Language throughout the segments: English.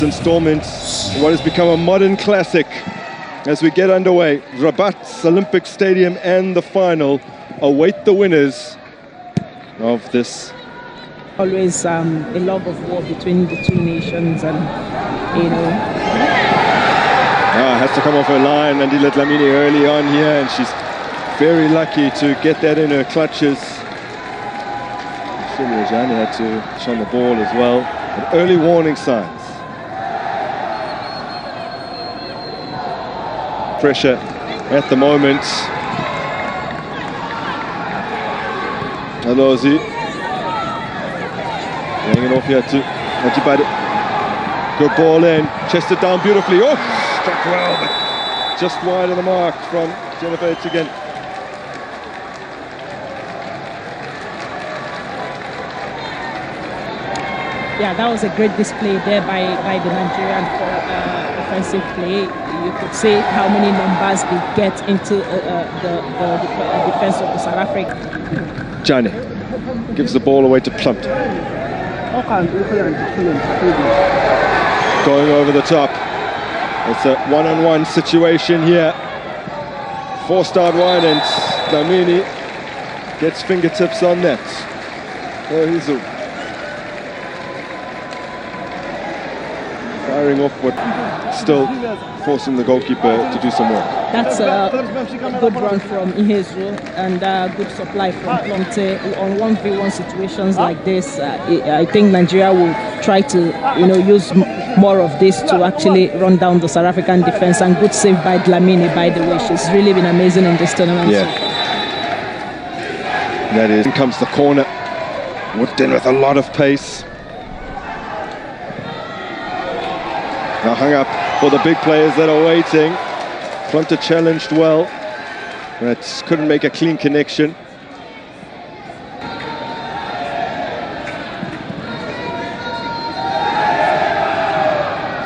Installment, what has become a modern classic as we get underway. Rabat's Olympic Stadium and the final await the winners of this. Always a log of war between the two nations, and has to come off her line, Andile Dlamini, early on here, and she's very lucky to get that in her clutches. Jani had to push on the ball as well, but early warning signs. Pressure at the moment. Alozi laying it off here to Ajibade. Good ball in, chested down beautifully. Oh, struck well, but just wide of the mark from Jennifer again. Yeah, that was a great display there by the Nigerian offensive play. You could see how many numbers they get into the defense of the South Africa. Jani gives the ball away to Plumpton. Going over the top. It's a one-on-one situation here. Forced out wide, and Dlamini gets fingertips on that. Firing off, but still forcing the goalkeeper to do some work. That's a good run from Ihezu and good supply from Plumte. On 1v1 situations like this, I think Nigeria will try to use more of this to actually run down the South African defense. And good save by Dlamini, by the way. She's really been amazing in this tournament. Yeah. That is. In comes the corner. Whipped in with a lot of pace. Now hung up for the big players that are waiting. Plumter challenged well, but couldn't make a clean connection.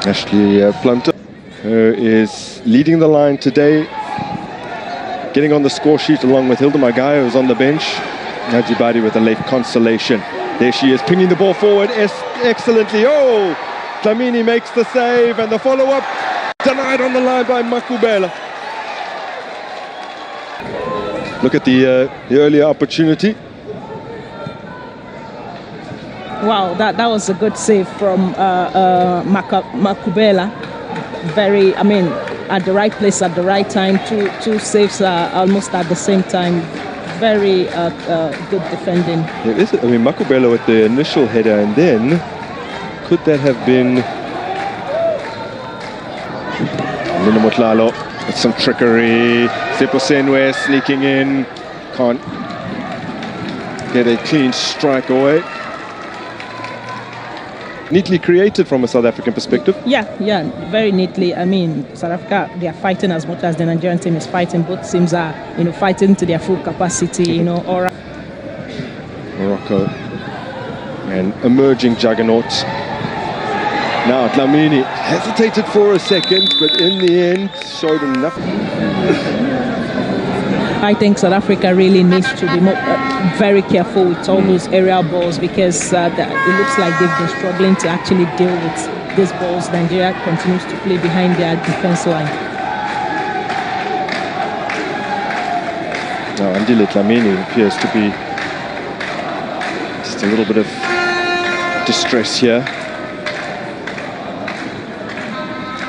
Ashley Plumter is leading the line today, getting on the score sheet along with Hilda Magaya, who's on the bench. Ajibade with a late consolation. There she is, pinging the ball forward excellently. Oh! Dlamini makes the save, and the follow-up denied on the line by Makubela. Look at the earlier opportunity. Wow, that was a good save from Makubela. Very, at the right place at the right time. Two saves almost at the same time. Very good defending. It is, Makubela with the initial header, and then could that have been Lina Motlalo with some trickery? Sipo Senwe sneaking in, can't get a clean strike away. Neatly created from a South African perspective. Yeah, very neatly. South Africa, they are fighting as much as the Nigerian team is fighting. Both teams are, fighting to their full capacity. Morocco, an emerging juggernaut. Now Dlamini hesitated for a second, but in the end showed enough. I think South Africa really needs to be very careful with all those aerial balls, because it looks like they've been struggling to actually deal with these balls. Nigeria continues to play behind their defense line. Now Andile Dlamini appears to be just a little bit of distress here.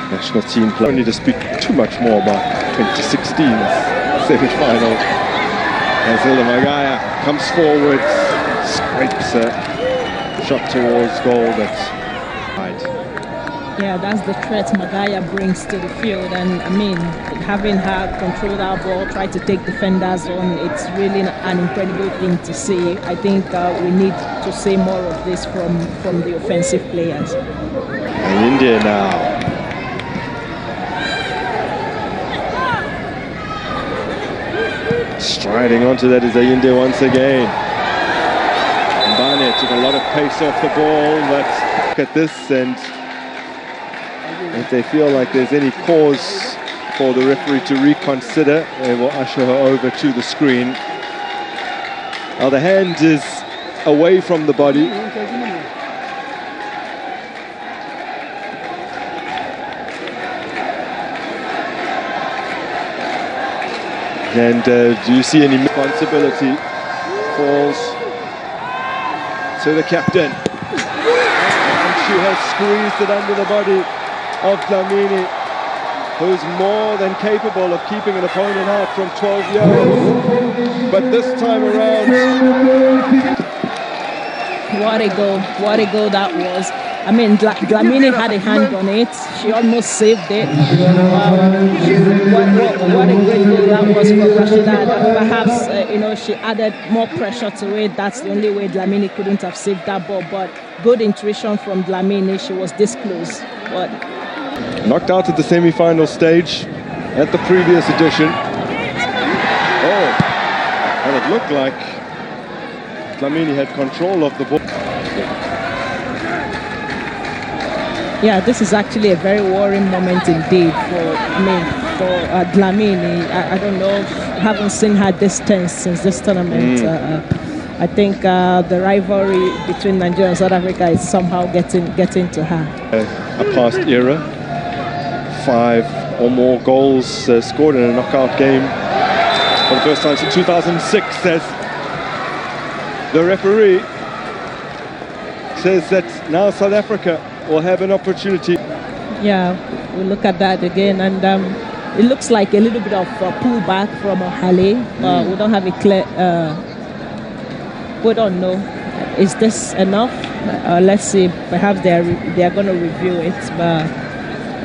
National team player. I don't need to speak too much more about 2016's semi-final. As Hilda Magaya comes forward, scrapes a shot towards goal. That's right. Yeah, that's the threat Magaya brings to the field, and having her control our ball, try to take defenders on, it's really an incredible thing to see. I think we need to see more of this from the offensive players. And India now. Striding onto that is Ayinde once again. Mbane took a lot of pace off the ball, but look at this, and if they feel like there's any cause for the referee to reconsider, they will usher her over to the screen. Now the hand is away from the body. And do you see any responsibility falls to the captain? And she has squeezed it under the body of Dlamini, who's more than capable of keeping an opponent out from 12 yards. But this time around... What a goal that was. I mean, Dlamini had a hand on it. She almost saved it. What a great goal that was from Rashida. Perhaps, you know, she added more pressure to it. That's the only way Dlamini couldn't have saved that ball. But good intuition from Dlamini. She was this close. But knocked out at the semi-final stage at the previous edition. Oh, and it looked like Dlamini had control of the ball. Yeah, this is actually a very worrying moment indeed for Dlamini. I don't know, haven't seen her this tense since this tournament. I think the rivalry between Nigeria and South Africa is somehow getting to her. A past era, 5 or more goals scored in a knockout game for the first time since 2006, says the referee. Says that now South Africa will have an opportunity. Yeah, we'll look at that again, and it looks like a little bit of pullback from Hale. We don't have a clear. We don't know. Is this enough? Let's see. Perhaps they are going to review it, but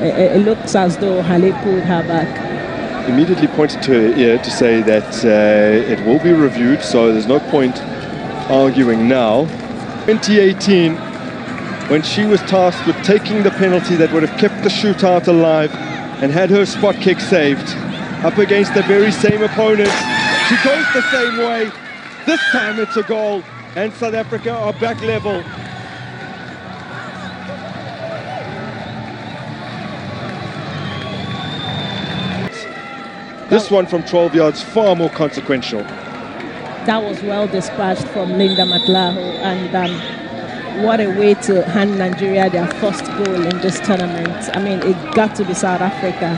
it looks as though Hale pulled her back. Immediately pointed to her ear to say that it will be reviewed, so there's no point arguing now. 2018, when she was tasked with taking the penalty that would have kept the shootout alive and had her spot kick saved up against the very same opponent, she goes the same way. This time it's a goal, and South Africa are back level. This one from 12 yards, far more consequential. That was well dispatched from Linda Matlaho, and what a way to hand Nigeria their first goal in this tournament. I mean, it got to be South Africa.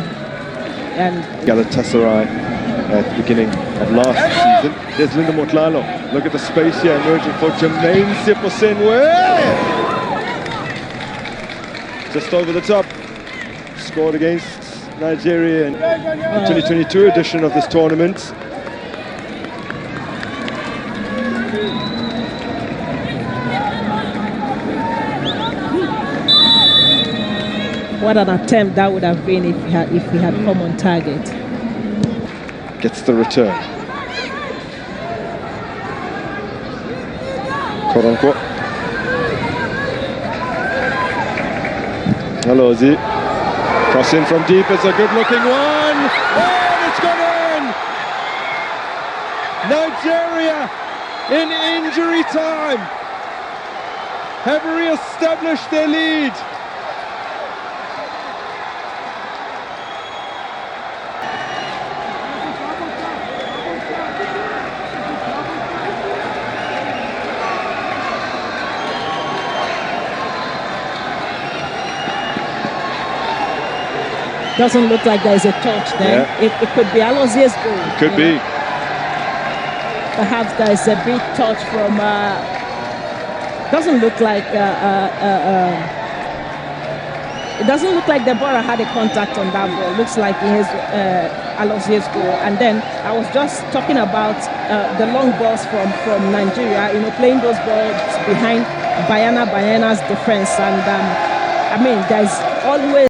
And Galatasaray at the beginning of last season. There's Linda Matlaho. Look at the space here emerging for Jermaine Seposenwe. Just over the top. Scored against Nigeria in the 2022 edition of this tournament. what an attempt that would have been if he had come on target. Gets the return. Koronko. Hello, Z. Cross in from deep. It's a good-looking one. Oh, it's gone in. Nigeria in injury time have re-established their lead. Doesn't look like there's a touch there. Yeah. It could be Alozier's goal. It could be. Perhaps there's a big touch from. Doesn't look like. It doesn't look like Deborah had a contact on that ball. Looks like it is Alozier's goal. And then I was just talking about the long balls from Nigeria. You know, playing those balls behind Bayana's defense, and I mean, there's always.